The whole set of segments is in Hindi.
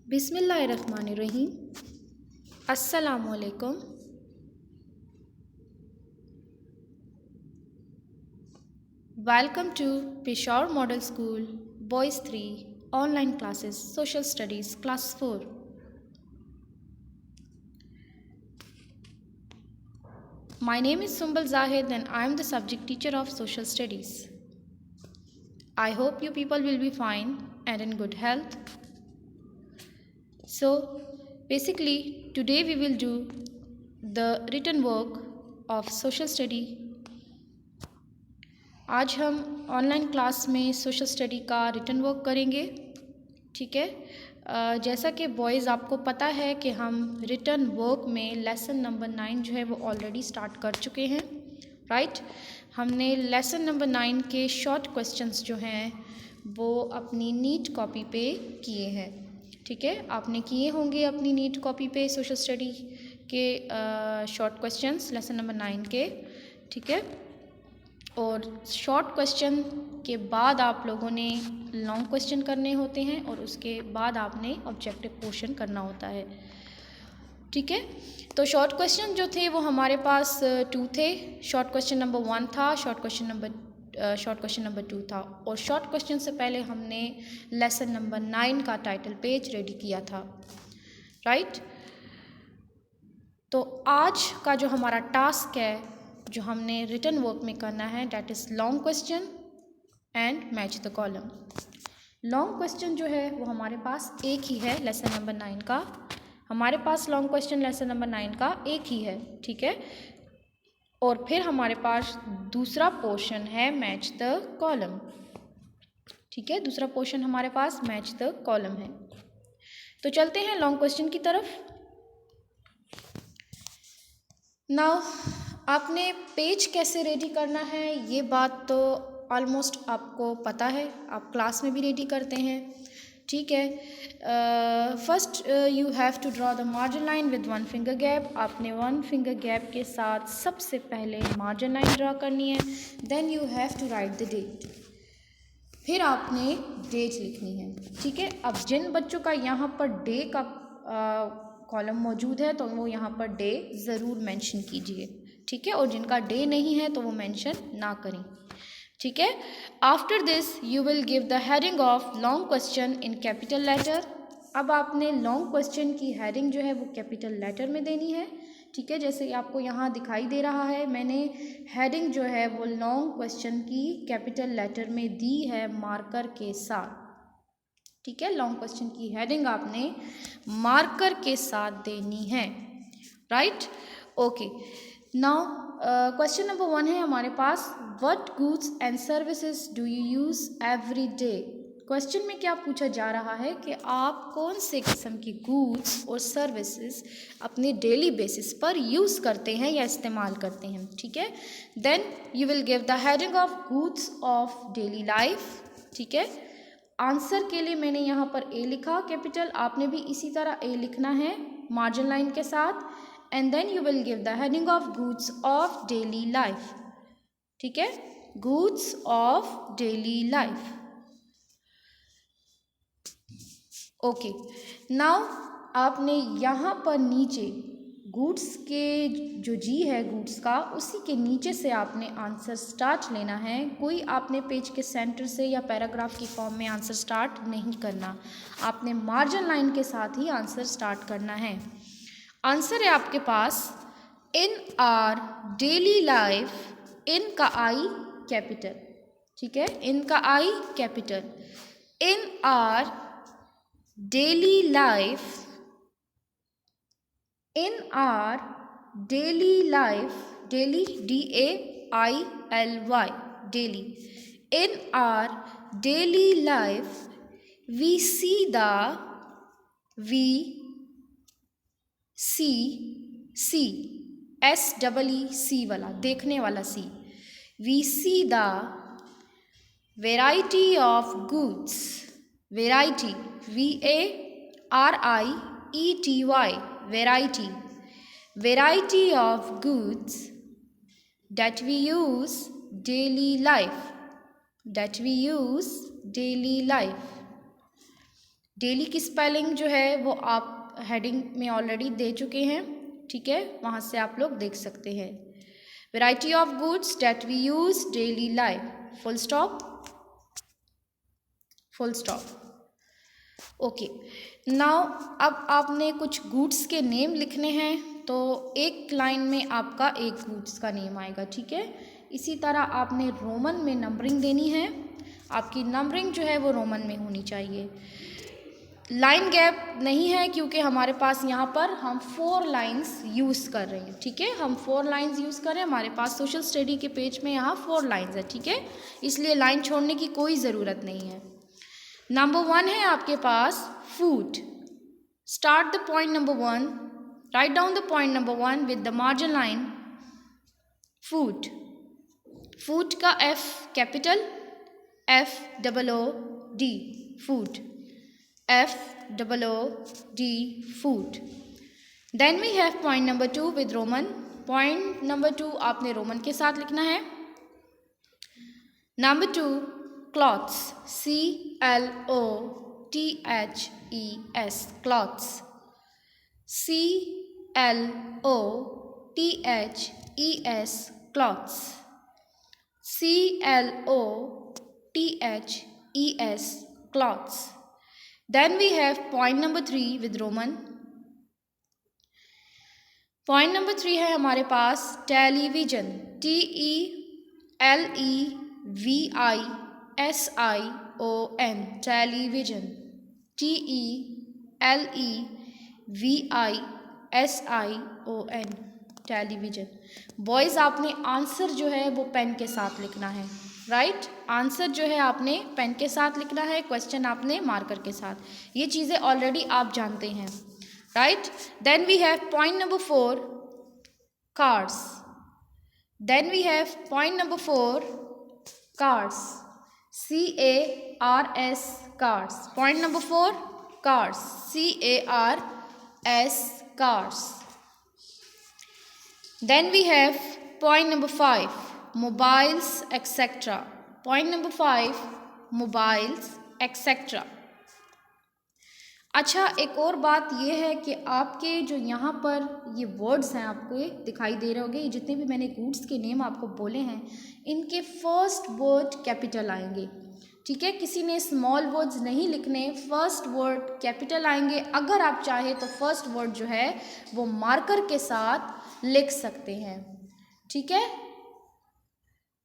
बिस्मिल्लाहिर्रहमानिर्रहीम। अस्सलामुअलैकुम। Welcome to Peshawar model school boys 3 online classes social studies class 4। My name is Sumbal Zahid and I am the subject teacher of social studies. I hope you people will be fine and in good health. So basically today we will do the written work of social study. आज हम ऑनलाइन क्लास में सोशल स्टडी का रिटन वर्क करेंगे। ठीक है, जैसा कि बॉयज़ आपको पता है कि हम रिटन वर्क में लेसन नंबर 9 जो है वो ऑलरेडी स्टार्ट कर चुके हैं। राइट, हमने लेसन नंबर 9 के शॉर्ट क्वेश्चंस जो हैं वो अपनी नीट कॉपी पे किए हैं। ठीक है, आपने किए होंगे अपनी नीट कॉपी पे सोशल स्टडी के शॉर्ट क्वेश्चंस लेसन नंबर 9 के। ठीक है, और शॉर्ट क्वेश्चन के बाद आप लोगों ने लॉन्ग क्वेश्चन करने होते हैं और उसके बाद आपने ऑब्जेक्टिव पोर्शन करना होता है। ठीक है, तो शॉर्ट क्वेश्चन जो थे वो हमारे पास 2 थे। शॉर्ट क्वेश्चन नंबर 1 था, शॉर्ट क्वेश्चन नंबर 2 था। और शॉर्ट क्वेश्चन से पहले हमने लेसन नंबर 9 का टाइटल पेज रेडी किया था। राइट, तो आज का जो हमारा टास्क है जो हमने रिटन वर्क में करना है that is long question and match the column. Long question जो है वो हमारे पास एक ही है लेसन नंबर 9 का। हमारे पास लॉन्ग क्वेश्चन लेसन नंबर 9 का एक ही है। ठीक है, और फिर हमारे पास दूसरा पोर्शन है मैच द कॉलम। ठीक है, दूसरा पोर्शन हमारे पास मैच द कॉलम है। तो चलते हैं लॉन्ग क्वेश्चन की तरफ। नाउ आपने पेज कैसे रेडी करना है ये बात तो ऑलमोस्ट आपको पता है, आप क्लास में भी रेडी करते हैं। ठीक है, first you have to draw the margin line with 1 finger gap. आपने 1 फिंगर गैप के साथ सबसे पहले मार्जिन लाइन ड्रॉ करनी है। Then you have to write the date, फिर आपने डेट लिखनी है। ठीक है, अब जिन बच्चों का यहाँ पर डे का कॉलम मौजूद है तो वो यहाँ पर डे ज़रूर मेंशन कीजिए। ठीक है, और जिनका डे नहीं है तो वो मेंशन ना करें। ठीक है, after this you will give the heading of long question in capital letter. अब आपने लॉन्ग क्वेश्चन की हेडिंग जो है वो कैपिटल लेटर में देनी है। ठीक है, जैसे आपको यहाँ दिखाई दे रहा है मैंने हेडिंग जो है वो लॉन्ग क्वेश्चन की कैपिटल लेटर में दी है मार्कर के साथ। ठीक है, लॉन्ग क्वेश्चन की हेडिंग आपने मार्कर के साथ देनी है। Right, okay. Now question number 1 है हमारे पास, what goods and services do you use every day. Question में क्या पूछा जा रहा है कि आप कौन से किस्म की गुड्स और सर्विसेज अपने डेली बेसिस पर यूज़ करते हैं या इस्तेमाल करते हैं। ठीक है, then you will give the heading of goods of daily life. ठीक है, आंसर के लिए मैंने यहाँ पर ए लिखा कैपिटल, आपने भी इसी तरह ए लिखना है मार्जिन लाइन के साथ। And then you will give the heading of goods of daily life. ठीक है, goods of daily life. Okay, now आपने यहाँ पर नीचे गुड्स के जो जी है गुड्स का उसी के नीचे से आपने आंसर स्टार्ट लेना है। कोई आपने पेज के सेंटर से या पैराग्राफ की फॉर्म में आंसर स्टार्ट नहीं करना, आपने मार्जिन लाइन के साथ ही आंसर स्टार्ट करना है। आंसर है आपके पास, in our daily life, in का आई कैपिटल। ठीक है, इन का I capital, in our daily life, in our daily life, daily DAILY daily, in our daily life we see SEE वाला देखने वाला see, we see the variety of goods, variety VARIETY variety, variety of goods that we use daily life, that we use daily life. Daily की स्पेलिंग जो है वो आप हेडिंग में ऑलरेडी दे चुके हैं, ठीक है, वहाँ से आप लोग देख सकते हैं। Variety of goods that we use daily life, full stop, full stop. Okay, now अब आपने कुछ गुड्स के नेम लिखने हैं, तो एक लाइन में आपका एक गुड्स का नेम आएगा, ठीक है। इसी तरह आपने रोमन में नंबरिंग देनी है, आपकी नंबरिंग जो है वो रोमन में होनी चाहिए। लाइन गैप नहीं है क्योंकि हमारे पास यहाँ पर हम 4 लाइन्स यूज़ कर रहे हैं, ठीक है, हम 4 लाइन्स यूज़ कर रहे हैं। हमारे पास सोशल स्टडी के पेज में यहाँ 4 लाइन्स है, ठीक है, इसलिए लाइन छोड़ने की कोई ज़रूरत नहीं है। नंबर 1 है आपके पास food. Start the point number 1, write down the point number 1 with the margin line food. Food का F capital, FOOD, food, FOOD, food. Then we have point number 2 with Roman. Point number 2 आपने रोमन के साथ लिखना है। Number 2 cloths, CLOTHES, cloths, CLOTHES, cloths, CLOTHES, cloths. Then we have point number 3 with Roman. Point number 3 है हमारे पास television, TELEVISION, television, TELEVISION, television. Boys आपने आंसर जो है वो पेन के साथ लिखना है, राइट, आंसर जो है आपने पेन के साथ लिखना है, क्वेश्चन आपने मार्कर के साथ। ये चीज़ें ऑलरेडी आप जानते हैं, right. Then we have point number 4 cars. Then we have point number 4 cars, CARS, cars. Point number 4 cars, CARS, cars. Then we have point number 5 mobiles etc. Point number 5 mobiles etc. अच्छा, एक और बात ये है कि आपके जो यहाँ पर ये वर्ड्स हैं आपको ये दिखाई दे रहे होंगे, ये जितने भी मैंने गुड्स के नेम आपको बोले हैं इनके फर्स्ट वर्ड कैपिटल आएंगे, ठीक है। किसी ने स्मॉल वर्ड्स नहीं लिखने, फर्स्ट वर्ड कैपिटल आएंगे। अगर आप चाहे तो फर्स्ट वर्ड जो है वो मार्कर के साथ लिख सकते हैं, ठीक है,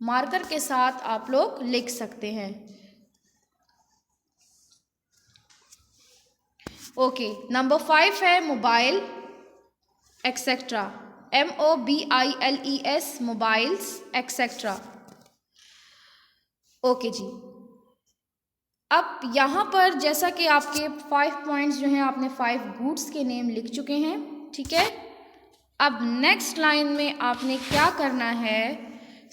मार्कर के साथ आप लोग लिख सकते हैं। ओके, नंबर 5 है mobile etcetera, MOBILES, mobiles etcetera. Okay जी, अब यहाँ पर जैसा कि आपके 5 पॉइंट्स जो हैं आपने 5 गुड्स के नेम लिख चुके हैं, ठीक है। अब नेक्स्ट लाइन में आपने क्या करना है,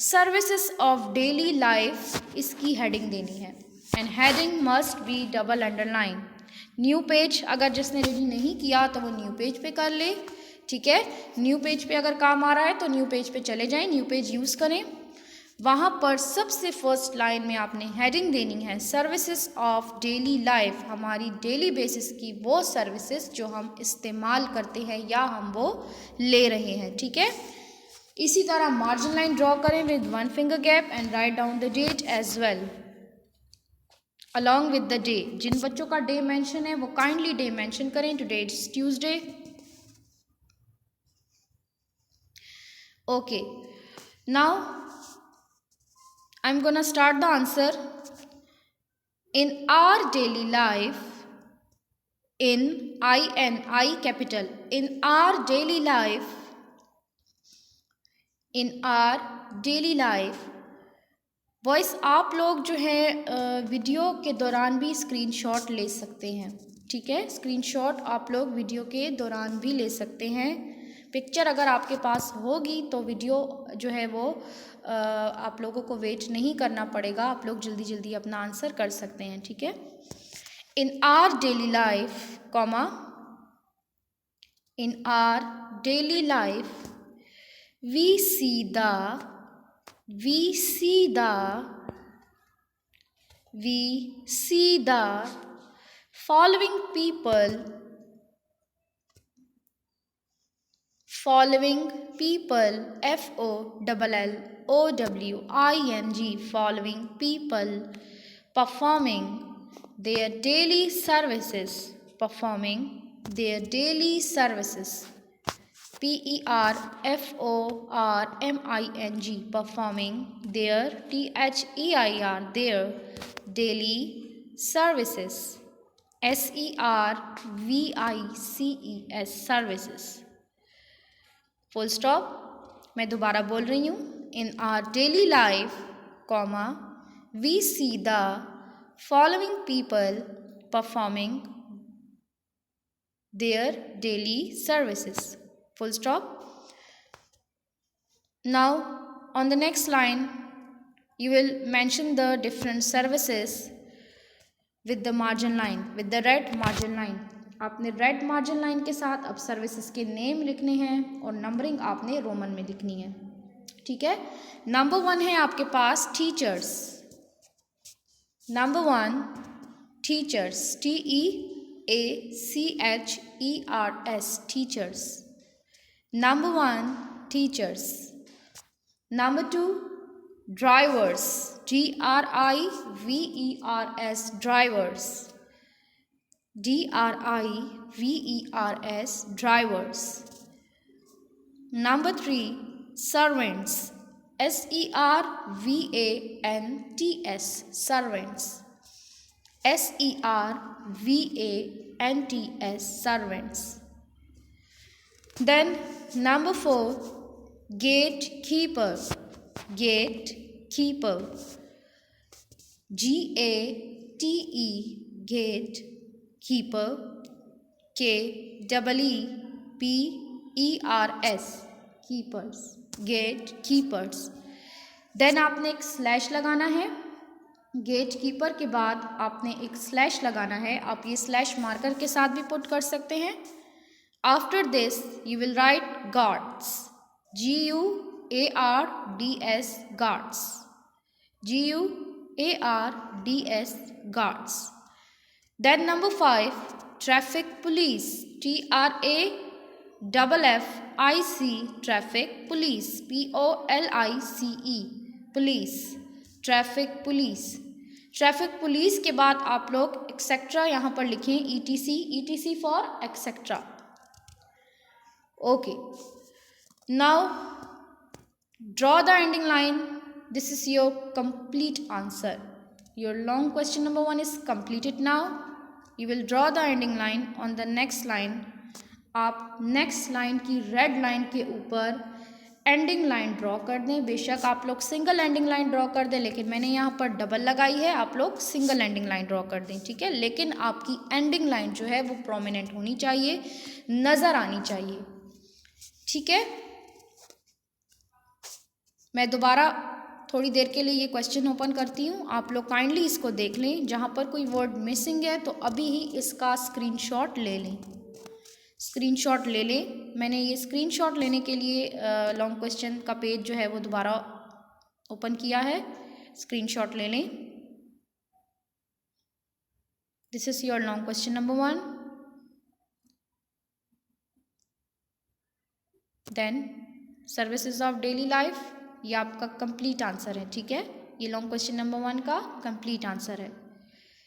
सर्विसेज ऑफ डेली लाइफ, इसकी हेडिंग देनी है and heading must be double underline. New page अगर जिसने रेडी नहीं किया तो वो न्यू पेज पे कर ले, ठीक है। न्यू पेज पे अगर काम आ रहा है तो न्यू पेज पे चले जाएं, न्यू पेज यूज़ करें। वहाँ पर सबसे फर्स्ट लाइन में आपने हेडिंग देनी है सर्विसेज ऑफ डेली लाइफ, हमारी डेली बेसिस की वो सर्विसेज जो हम इस्तेमाल करते हैं या हम वो ले रहे हैं, ठीक है। इसी तरह मार्जिन लाइन ड्रॉ करें with 1 finger gap and write down the date as well along with the day. जिन बच्चों का डे मेंशन है वो काइंडली डे मेंशन करें। Today it's Tuesday. Okay, now I'm gonna start the answer. In our daily life, in I capital, in our daily life, in our daily life, boys आप लोग जो है वीडियो के दौरान भी स्क्रीनशॉट ले सकते हैं, ठीक है। स्क्रीनशॉट आप लोग वीडियो के दौरान भी ले सकते हैं। पिक्चर अगर आपके पास होगी तो वीडियो जो है वो आप लोगों को वेट नहीं करना पड़ेगा, आप लोग जल्दी जल्दी अपना आंसर कर सकते हैं, ठीक है। In our daily life comma, in our daily life we see the following people, following people, FOLLOWING, following people performing their daily services, performing their daily services, PERFORMING, performing their THEIR, their daily services, SERVICES, services, full stop। मैं दोबारा बोल रही हूँ, in our daily life, comma, we see the following people performing their daily services, full stop। Now on the next line you will mention the different services with the margin line, with the red margin line। आपने रेड मार्जिन लाइन के साथ अब सर्विसेज के नेम लिखने हैं और नंबरिंग आपने रोमन में लिखनी है, ठीक है। नंबर 1 है आपके पास teachers, number 1 teachers, TEACHERS, teachers, number 1 teachers. Number 2 drivers, DRIVERS, drivers, DRIVERS, drivers। Number 3 servants, SERVANTS, servants, SERVANTS, servants। Then number 4 gatekeeper, gatekeeper, GATE, gate keeper, KEEPERS, keepers, gate keepers। Then आपने एक स्लैश लगाना है, गेट कीपर के बाद आपने एक स्लैश लगाना है। आप ये स्लैश मार्कर के साथ भी पुट कर सकते हैं। After this you will write guards, GUARDS, guards, GUARDS, guards. Then number 5 traffic police, TRAFFIC, traffic police, POLICE, police, traffic police। Traffic police के बाद आप लोग एक्सेट्रा यहाँ पर लिखें, ETC for etcetera. Okay, now draw the ending line. This is your complete answer. Your long question number 1 is completed now. You will draw the ending line on the next line. आप नेक्स्ट लाइन की रेड लाइन के ऊपर एंडिंग लाइन ड्रॉ कर दें। बेशक आप लोग सिंगल एंडिंग लाइन ड्रॉ कर दें, लेकिन मैंने यहाँ पर डबल लगाई है, आप लोग सिंगल एंडिंग लाइन ड्रॉ कर दें, ठीक है। लेकिन आपकी एंडिंग लाइन जो है वो प्रोमिनेंट होनी चाहिए, नज़र आनी चाहिए, ठीक है। मैं दोबारा थोड़ी देर के लिए ये क्वेश्चन ओपन करती हूँ, आप लोग काइंडली इसको देख लें। जहाँ पर कोई वर्ड मिसिंग है तो अभी ही इसका स्क्रीनशॉट ले लें, स्क्रीनशॉट ले लें। मैंने ये स्क्रीनशॉट लेने के लिए लॉन्ग क्वेश्चन का पेज जो है वो दोबारा ओपन किया है, स्क्रीनशॉट ले लें। This is your long question number 1। Then services of daily life, ये आपका कंप्लीट आंसर है, ठीक है। ये लॉन्ग क्वेश्चन नंबर 1 का कंप्लीट आंसर है,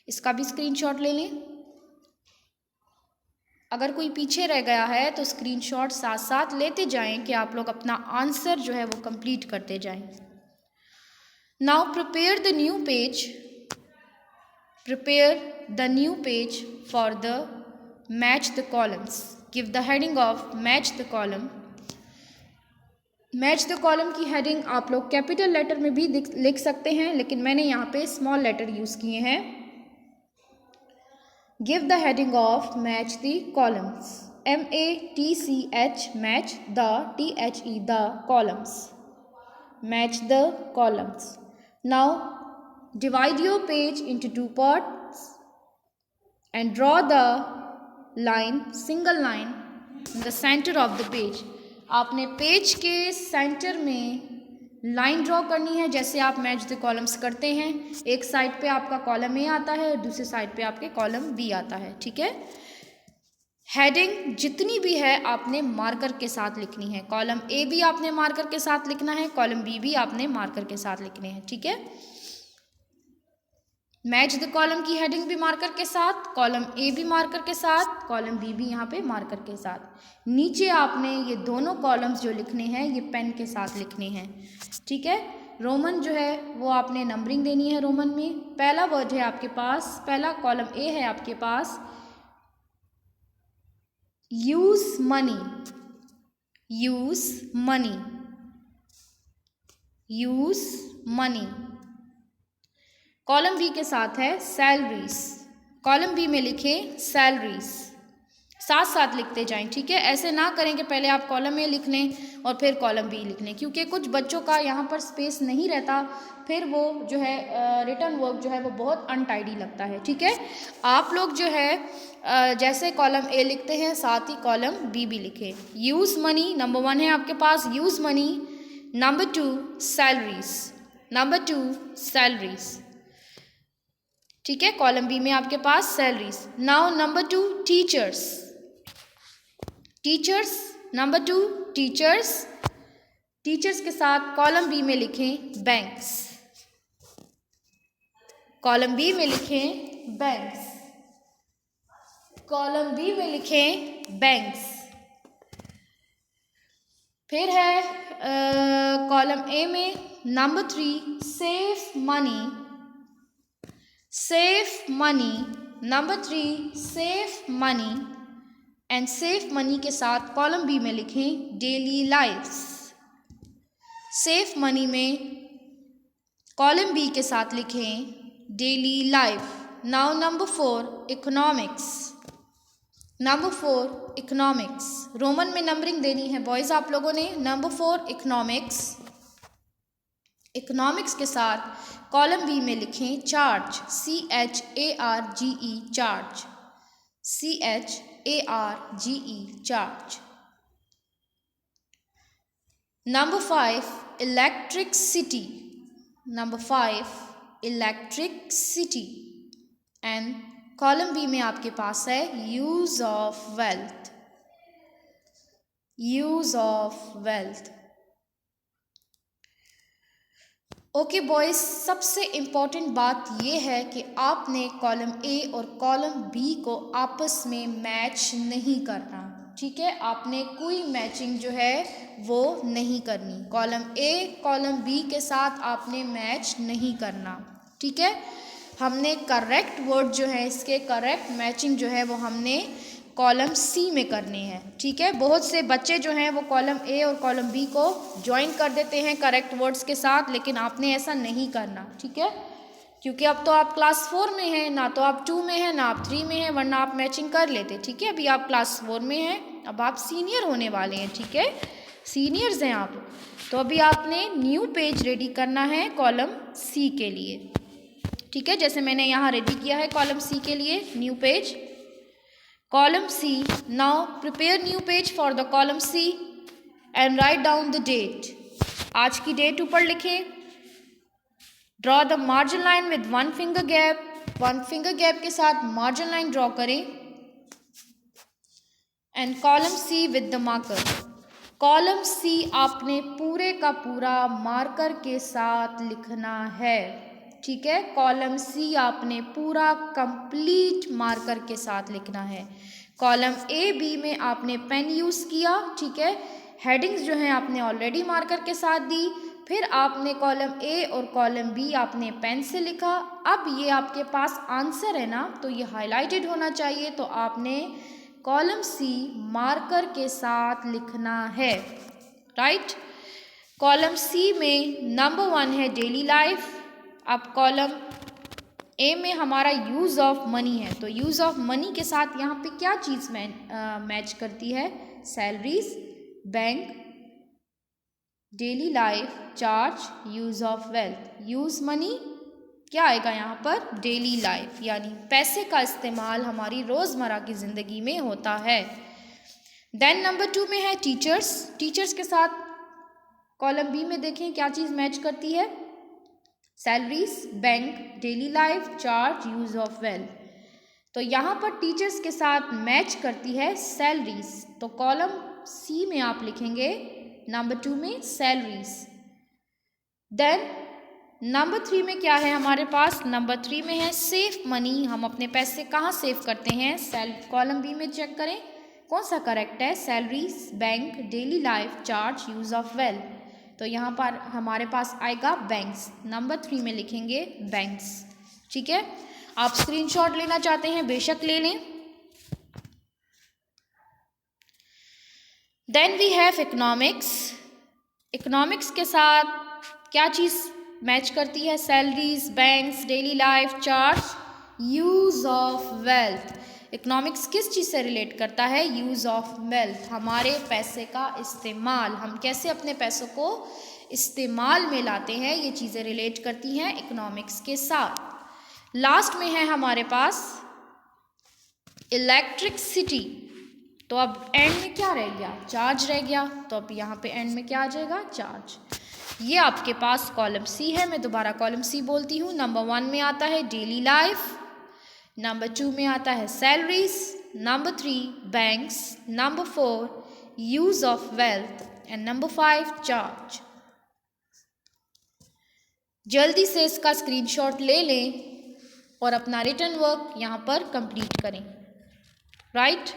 इसका भी स्क्रीनशॉट ले लें। अगर कोई पीछे रह गया है तो स्क्रीनशॉट साथ साथ लेते जाएं कि आप लोग अपना आंसर जो है वो कंप्लीट करते जाएं। Now prepare the new page, prepare the new page for the match the columns. Give the heading of match the column. Match the column की हेडिंग आप लोग कैपिटल लेटर में भी लिख सकते हैं, लेकिन मैंने यहाँ पे स्मॉल लेटर यूज़ किए हैं। Give the heading of match the columns, MATCH, match the THE, the columns, match the columns. Now divide your page into 2 parts and draw the line, single line in the center of the page। आपने पेज के सेंटर में लाइन ड्रॉ करनी है, जैसे आप मैच द कॉलम्स करते हैं। एक साइड पे आपका कॉलम ए आता है, दूसरे साइड पे आपके कॉलम बी आता है, ठीक है। हेडिंग जितनी भी है आपने मार्कर के साथ लिखनी है। कॉलम ए भी आपने मार्कर के साथ लिखना है, कॉलम बी भी आपने मार्कर के साथ लिखने हैं, ठीक है। मैच द कॉलम की हेडिंग भी मार्कर के साथ, कॉलम ए भी मार्कर के साथ, कॉलम बी भी यहाँ पे मार्कर के साथ। नीचे आपने ये दोनों कॉलम्स जो लिखने हैं ये पेन के साथ लिखने हैं, ठीक है। रोमन जो है वो आपने नंबरिंग देनी है रोमन में। पहला वर्ड है आपके पास, पहला कॉलम ए है आपके पास, use money, use money, use money. Column B के साथ है सैलरीज, कॉलम बी में लिखें सैलरीज, साथ साथ लिखते जाएं, ठीक है। ऐसे ना करें कि पहले आप कॉलम ए लिख लें और फिर कॉलम बी लिख लें, क्योंकि कुछ बच्चों का यहाँ पर स्पेस नहीं रहता, फिर वो जो है रिटर्न वर्क जो है वो बहुत अनटाइडी लगता है, ठीक है। आप लोग जो है जैसे कॉलम ए लिखते हैं साथ ही कॉलम बी भी लिखें। यूज़ मनी नंबर 1 है आपके पास, use money. Number 2 salaries, number 2 salaries, ठीक है। कॉलम बी में आपके पास salaries. Now number 2 teachers, teachers, number 2 teachers. Teachers के साथ कॉलम बी में लिखें बैंक्स, कॉलम बी में लिखें बैंक्स, कॉलम बी में लिखें बैंक्स। फिर है कॉलम ए में number 3 safe money, safe money, number 3 safe money. And safe money के साथ कॉलम बी में लिखें डेली लाइफ्स, सेफ मनी में कॉलम बी के साथ लिखें daily life. Now number 4 economics, number 4 economics. Roman में नंबरिंग देनी है बॉयज़ आप लोगों ने। नंबर 4 इकोनॉमिक्स, इकोनॉमिक्स के साथ कॉलम बी में लिखें charge, CHARGE charge, CHARGE charge. Number 5 electricity, number 5 electricity. And column B में आपके पास है use of wealth, use of wealth. Okay boys, सबसे इम्पॉर्टेंट बात यह है कि आपने कॉलम ए और कॉलम बी को आपस में मैच नहीं करना, ठीक है। आपने कोई मैचिंग जो है वो नहीं करनी। कॉलम ए कॉलम बी के साथ आपने मैच नहीं करना, ठीक है। हमने करेक्ट वर्ड जो है इसके करेक्ट मैचिंग जो है वो हमने कॉलम सी में करने हैं, ठीक है। बहुत से बच्चे जो हैं वो कॉलम ए और कॉलम बी को ज्वाइन कर देते हैं करेक्ट वर्ड्स के साथ, लेकिन आपने ऐसा नहीं करना, ठीक है। क्योंकि अब तो आप क्लास 4 में हैं, ना तो आप 2 में हैं ना आप 3 में हैं, वरना आप मैचिंग कर लेते, ठीक है। अभी आप क्लास 4 में हैं, अब आप सीनियर होने वाले हैं, ठीक है, सीनियर्स हैं आप। तो अभी आपने न्यू पेज रेडी करना है कॉलम सी के लिए, ठीक है। जैसे मैंने यहाँ रेडी किया है कॉलम सी के लिए new page, column C. Now prepare new page for the column C and write down the date. आज की डेट ऊपर लिखें। Draw the margin line with 1 finger gap, 1 finger gap के साथ मार्जिन लाइन ड्रॉ करें। And column C with the marker, column C आपने पूरे का पूरा मार्कर के साथ लिखना है, ठीक है। कॉलम सी आपने पूरा कंप्लीट मार्कर के साथ लिखना है। कॉलम ए बी में आपने पेन यूज़ किया, ठीक है। हेडिंग्स जो हैं आपने ऑलरेडी मार्कर के साथ दी। फिर आपने कॉलम ए और कॉलम बी आपने पेन से लिखा। अब ये आपके पास आंसर है ना, तो ये हाईलाइटेड होना चाहिए, तो आपने कॉलम सी मार्कर के साथ लिखना है, राइट। कॉलम सी में नंबर 1 है डेली लाइफ। अब कॉलम ए में हमारा यूज़ ऑफ मनी है, तो यूज़ ऑफ मनी के साथ यहाँ पे क्या चीज़ मैच करती है? Salaries, bank, daily life, charge, use of wealth. Use money क्या आएगा यहाँ पर? डेली लाइफ, यानी पैसे का इस्तेमाल हमारी रोज़मर्रा की ज़िंदगी में होता है। देन नंबर 2 में है टीचर्स। टीचर्स के साथ कॉलम बी में देखें क्या चीज़ मैच करती है, salaries, bank, daily life, charge, use of wealth. तो यहाँ पर टीचर्स के साथ मैच करती है सैलरीज, तो कॉलम सी में आप लिखेंगे नंबर 2 में सैलरीज। देन नंबर 3 में क्या है हमारे पास, नंबर 3 में है सेफ मनी, हम अपने पैसे कहाँ सेव करते हैं, कॉलम बी में चेक करें कौन सा करेक्ट है, salaries, bank, daily life, charge, use of wealth. तो यहाँ पर हमारे पास आएगा बैंक्स, नंबर 3 में लिखेंगे बैंक्स। ठीक है, आप स्क्रीनशॉट लेना चाहते हैं बेशक ले लें। Then we have economics. Economics के साथ क्या चीज़ मैच करती है, salaries, banks, daily life, charge, use of wealth. Economics किस चीज़ से रिलेट करता है, यूज़ ऑफ वेल्थ, हमारे पैसे का इस्तेमाल, हम कैसे अपने पैसों को इस्तेमाल में लाते हैं, ये चीज़ें रिलेट करती हैं इकोनॉमिक्स के साथ। लास्ट में है हमारे पास इलेक्ट्रिसिटी। तो अब एंड में क्या रह गया, चार्ज रह गया, तो अब यहाँ पे एंड में क्या आ जाएगा, चार्ज। ये आपके पास कॉलम सी है, मैं दोबारा कॉलम सी बोलती हूँ। नंबर 1 में आता है डेली लाइफ, नंबर 2 में आता है salaries, number 3 banks, number 4 use of wealth and number 5 charge. जल्दी से इसका स्क्रीनशॉट ले लें और अपना रिटन वर्क यहाँ पर कंप्लीट करें। Right,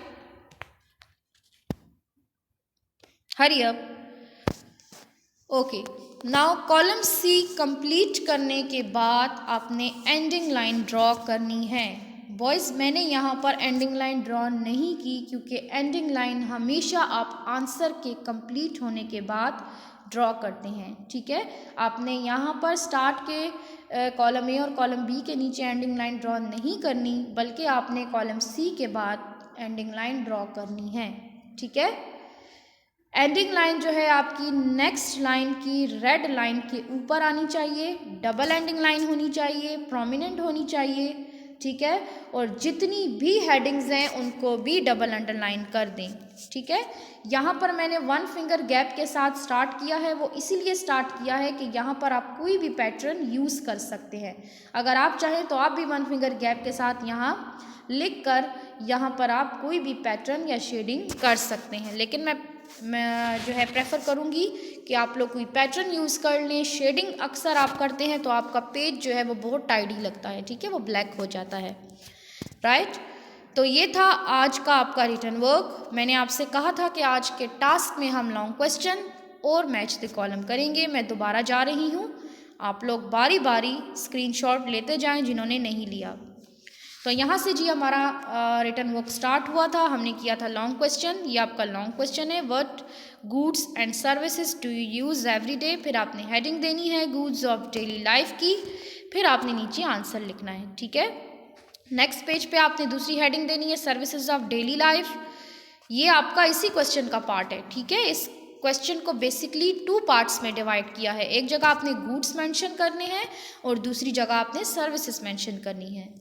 hurry up. Okay, now column C complete करने के बाद आपने एंडिंग लाइन ड्रॉ करनी है। बॉयज़, मैंने यहाँ पर एंडिंग लाइन ड्रॉ नहीं की क्योंकि एंडिंग लाइन हमेशा आप आंसर के कंप्लीट होने के बाद ड्रॉ करते हैं। ठीक है, आपने यहाँ पर स्टार्ट के कॉलम ए और कॉलम बी के नीचे एंडिंग लाइन ड्रॉ नहीं करनी, बल्कि आपने कॉलम सी के बाद एंडिंग लाइन ड्रॉ करनी है। ठीक है, एंडिंग लाइन जो है आपकी नेक्स्ट लाइन की रेड लाइन के ऊपर आनी चाहिए, डबल एंडिंग लाइन होनी चाहिए, प्रोमिनेंट होनी चाहिए। ठीक है, और जितनी भी हेडिंग्स हैं उनको भी डबल अंडरलाइन कर दें। ठीक है, यहाँ पर मैंने 1 फिंगर गैप के साथ स्टार्ट किया है, वो इसीलिए स्टार्ट किया है कि यहाँ पर आप कोई भी पैटर्न यूज़ कर सकते हैं। अगर आप चाहें तो आप भी 1 फिंगर गैप के साथ यहाँ लिख कर यहाँ पर आप कोई भी पैटर्न या शेडिंग कर सकते हैं, लेकिन मैं जो है प्रेफर करूँगी कि आप लोग कोई पैटर्न यूज़ कर लें। शेडिंग अक्सर आप करते हैं तो आपका पेज जो है वो बहुत टाइडी लगता है। ठीक है, वो ब्लैक हो जाता है। राइट, तो ये था आज का आपका रिटन वर्क। मैंने आपसे कहा था कि आज के टास्क में हम लॉन्ग क्वेश्चन और मैच द कॉलम करेंगे। मैं दोबारा जा रही हूँ, आप लोग बारी बारी स्क्रीनशॉट लेते जाएं जिन्होंने नहीं लिया। तो यहाँ से जी हमारा रिटन वर्क स्टार्ट हुआ था, हमने किया था लॉन्ग क्वेश्चन। ये आपका लॉन्ग क्वेश्चन है, what goods and services do you use every day. फिर आपने हेडिंग देनी है गुड्स ऑफ डेली लाइफ की, फिर आपने नीचे आंसर लिखना है। ठीक है, नेक्स्ट पेज पे आपने दूसरी हेडिंग देनी है सर्विसेज ऑफ डेली लाइफ। ये आपका इसी क्वेश्चन का पार्ट है। ठीक है, इस क्वेश्चन को बेसिकली 2 पार्ट्स में डिवाइड किया है। एक जगह आपने गुड्स मेंशन करने हैं और दूसरी जगह आपने सर्विसेज मेंशन करनी है।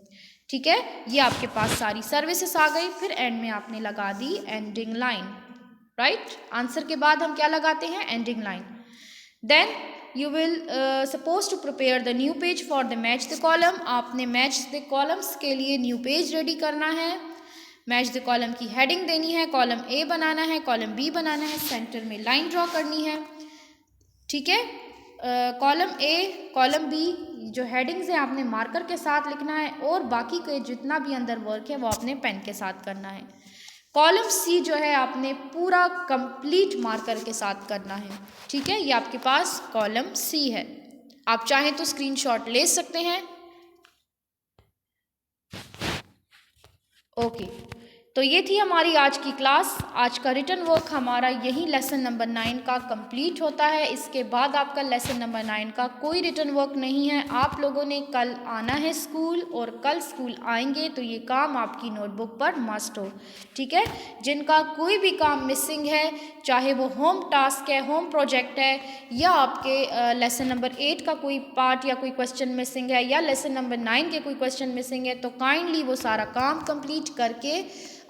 ठीक है, ये आपके पास सारी सर्विसेज आ गई। फिर एंड में आपने लगा दी एंडिंग लाइन। राइट, आंसर के बाद हम क्या लगाते हैं, ending line. Then you will suppose to prepare the new page for the match the column. आपने मैच द कॉलम्स के लिए न्यू पेज रेडी करना है। मैच द कॉलम की हेडिंग देनी है, कॉलम ए बनाना है, कॉलम बी बनाना है, सेंटर में लाइन ड्रॉ करनी है। ठीक है, कॉलम ए कॉलम बी जो हेडिंग्स हैं आपने मार्कर के साथ लिखना है और बाकी के जितना भी अंदर वर्क है वो आपने पेन के साथ करना है। कॉलम सी जो है आपने पूरा कंप्लीट मार्कर के साथ करना है। ठीक है, ये आपके पास कॉलम सी है। आप चाहें तो स्क्रीनशॉट ले सकते हैं। ओके, तो ये थी हमारी आज की क्लास। आज का रिटन वर्क हमारा यही लेसन नंबर 9 का कंप्लीट होता है। इसके बाद आपका लेसन नंबर 9 का कोई रिटन वर्क नहीं है। आप लोगों ने कल आना है स्कूल, और कल स्कूल आएंगे तो ये काम आपकी नोटबुक पर मस्ट हो। ठीक है, जिनका कोई भी काम मिसिंग है, चाहे वो होम टास्क है, होम प्रोजेक्ट है, या आपके लेसन नंबर 8 का कोई पार्ट या कोई क्वेश्चन मिसिंग है, या लेसन नंबर 9 के कोई क्वेश्चन मिसिंग है, तो काइंडली वो सारा काम कंप्लीट करके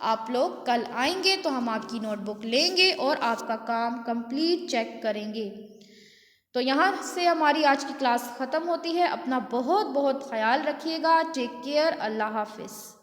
आप लोग कल आएंगे तो हम आपकी नोटबुक लेंगे और आपका काम कंप्लीट चेक करेंगे। तो यहाँ से हमारी आज की क्लास ख़त्म होती है। अपना बहुत बहुत ख्याल रखिएगा। Take care. अल्लाह हाफिज़।